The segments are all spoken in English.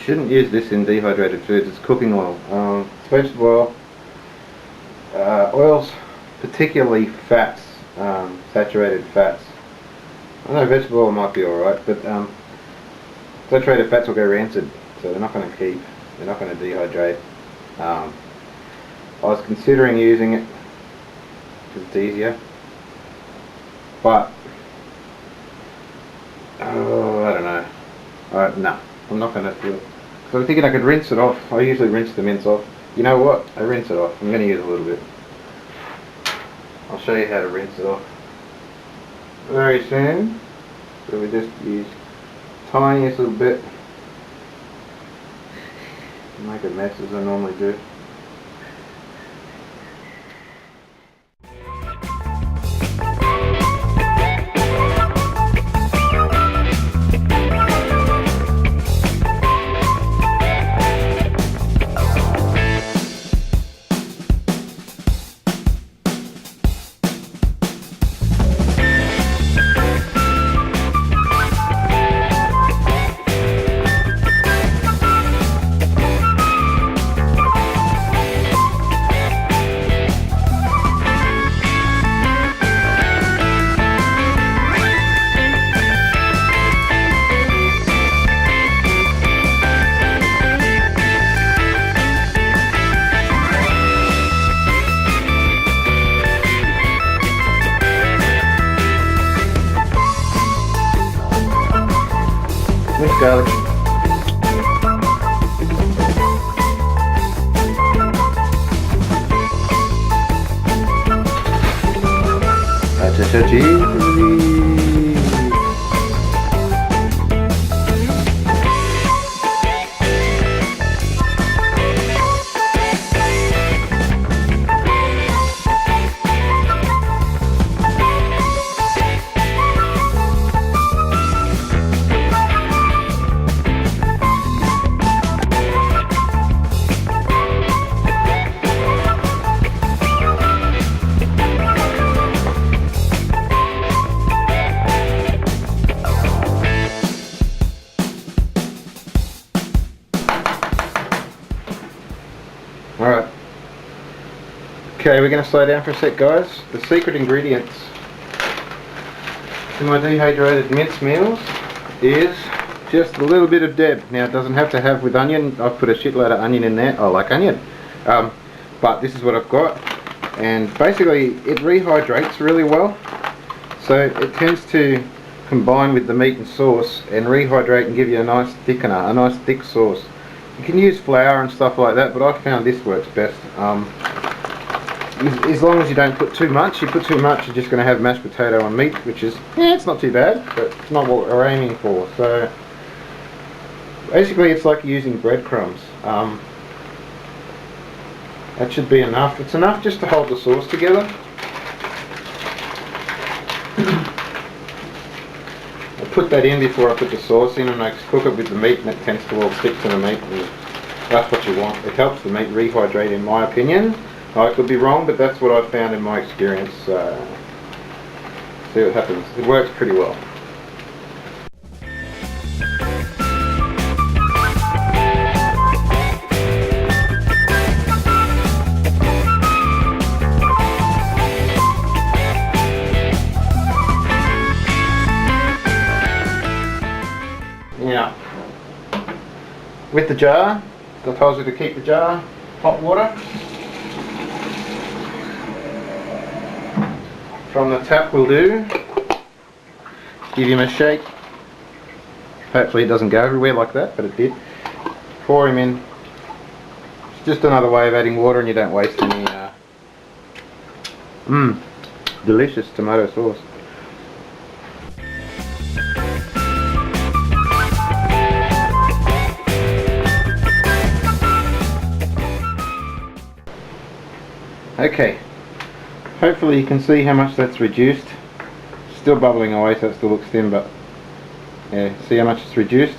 shouldn't use this in dehydrated foods. It's cooking oil. It's vegetable oil. Oils, particularly fats, saturated fats. I know vegetable oil might be alright, but saturated fats will go rancid, so they're not going to keep, they're not going to dehydrate. I was considering using it because it's easier, but I don't know. No, I'm not going to do it. So I'm thinking I could rinse it off. I usually rinse the mince off. You know what? I rinse it off. I'm going to use a little bit. I'll show you how to rinse it off very soon. So we just use tiniest little bit. Make a mess as I normally do. Minced garlic. Cheese. Alright. Okay, we're going to slow down for a sec, guys. The secret ingredients in my dehydrated mince meals is just a little bit of Deb. Now, it doesn't have to have with onion. I've put a shitload of onion in there. I like onion. But this is what I've got. And basically, it rehydrates really well. So it tends to combine with the meat and sauce and rehydrate and give you a nice thickener, a nice thick sauce. You can use flour and stuff like that, but I found this works best. As long as you don't put too much. You put too much, you're just going to have mashed potato and meat, which is, yeah, it's not too bad, but it's not what we're aiming for. So basically it's like using breadcrumbs. That should be enough. It's enough just to hold the sauce together. I put that in before I put the sauce in, and I cook it with the meat, and it tends to all stick to the meat, and that's what you want. It helps the meat rehydrate, in my opinion. I could be wrong, but that's what I've found in my experience. See what happens. It works pretty well. Now, with the jar, I told you to keep the jar hot water. From the tap will do. Give him a shake. Hopefully it doesn't go everywhere like that, but it did. Pour him in. It's just another way of adding water, and you don't waste any delicious tomato sauce. Okay, hopefully you can see how much that's reduced. Still bubbling away, so it still looks thin, but yeah, see how much it's reduced.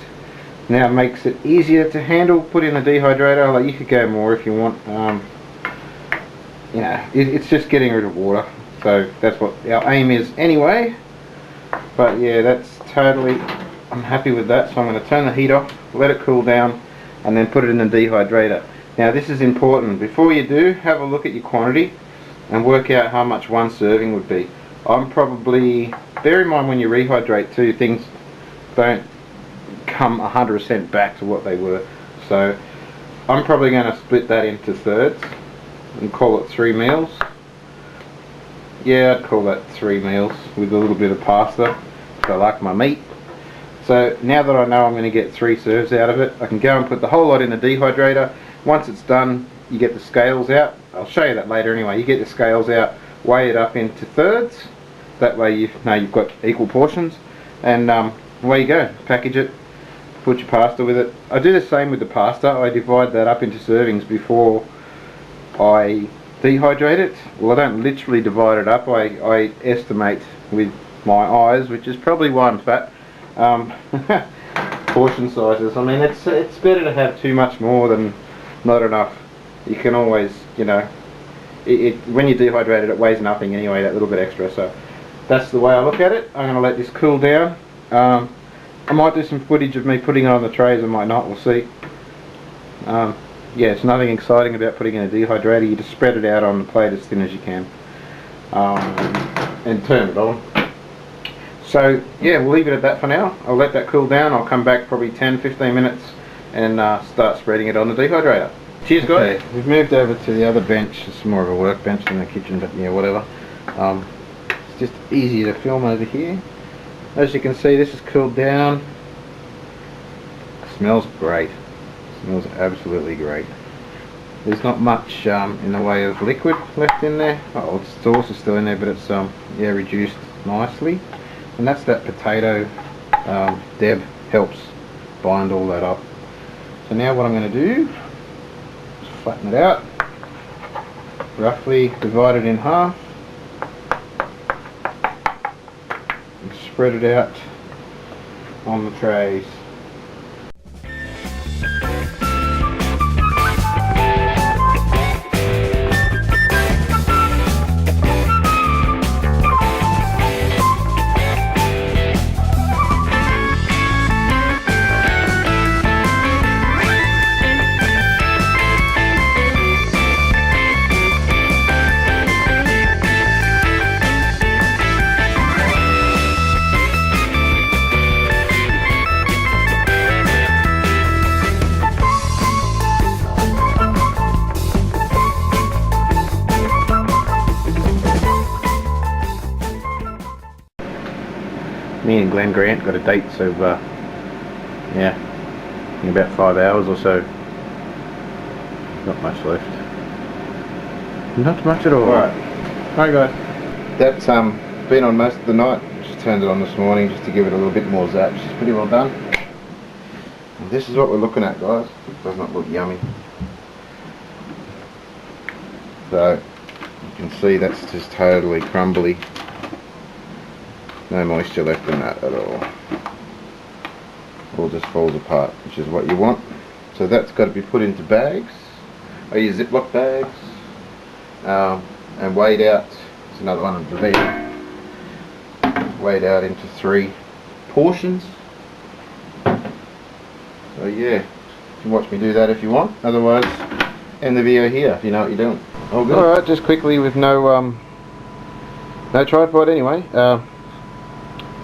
Now it makes it easier to handle. Put in a dehydrator. Like, you could go more if you want. You know, it's just getting rid of water, so that's what our aim is anyway. But yeah, that's totally, I'm happy with that. So I'm going to turn the heat off, let it cool down, and then put it in the dehydrator. Now this is important. Before you do, have a look at your quantity and work out how much one serving would be. I'm probably, bear in mind when you rehydrate too, things don't come 100% back to what they were. So I'm probably going to split that into thirds and call it 3 meals. Yeah, I'd call that 3 meals with a little bit of pasta, if I like my meat. So now that I know I'm going to get 3 serves out of it, I can go and put the whole lot in the dehydrator. Once it's done, you get the scales out. I'll show you that later anyway. You get the scales out, weigh it up into thirds. That way you know you've got equal portions. And away you go. Package it, put your pasta with it. I do the same with the pasta. I divide that up into servings before I dehydrate it. Well, I don't literally divide it up. I estimate with my eyes, which is probably why I'm fat. Portion sizes. I mean, it's better to have too much more than not enough. You can always, you know, when you dehydrate it, it weighs nothing anyway, that little bit extra. So that's the way I look at it. I'm going to let this cool down. I might do some footage of me putting it on the trays, I might not, we'll see. Yeah, it's nothing exciting about putting in a dehydrator. You just spread it out on the plate as thin as you can, and turn it on. So yeah, we'll leave it at that for now. I'll let that cool down. I'll come back probably 10-15 minutes and start spreading it on the dehydrator. Cheers, guys. Okay, we've moved over to the other bench. It's more of a workbench than the kitchen, but yeah, whatever. It's just easier to film over here. As you can see, this is cooled down. It smells great. It smells absolutely great. There's not much in the way of liquid left in there. Oh, it's also still in there, but it's yeah, reduced nicely. And that's that potato. Deb helps bind all that up. So now what I'm going to do is flatten it out, roughly divide it in half, and spread it out on the trays. Me and Glenn Grant got a date, so yeah, in about 5 hours or so. Not much left. Not much at all. Alright. Hi guys. That's been on most of the night. Just turned it on this morning just to give it a little bit more zap. It's pretty well done. And this is what we're looking at, guys. It does not look yummy. So you can see that's just totally crumbly. No moisture left in that at all. All just falls apart, which is what you want. So that's got to be put into bags. I use Ziploc bags and weighed out. There's another one of the video. Weighed out into 3 portions. So yeah, you can watch me do that if you want. Otherwise, end the video here if you know what you're doing. All good. All right, just quickly with no tripod anyway.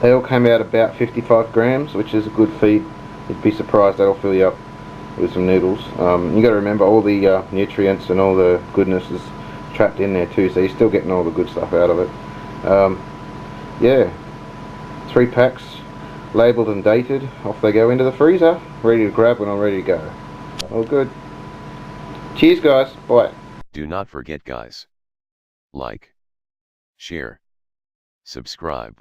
They all came out about 55 grams, which is a good feed. You'd be surprised, they'll fill you up with some noodles. You got to remember all the nutrients and all the goodness is trapped in there too, so you're still getting all the good stuff out of it. Yeah, 3 packs, labelled and dated. Off they go into the freezer, ready to grab when I'm ready to go. All good. Cheers guys, bye. Do not forget guys. Like, share, subscribe.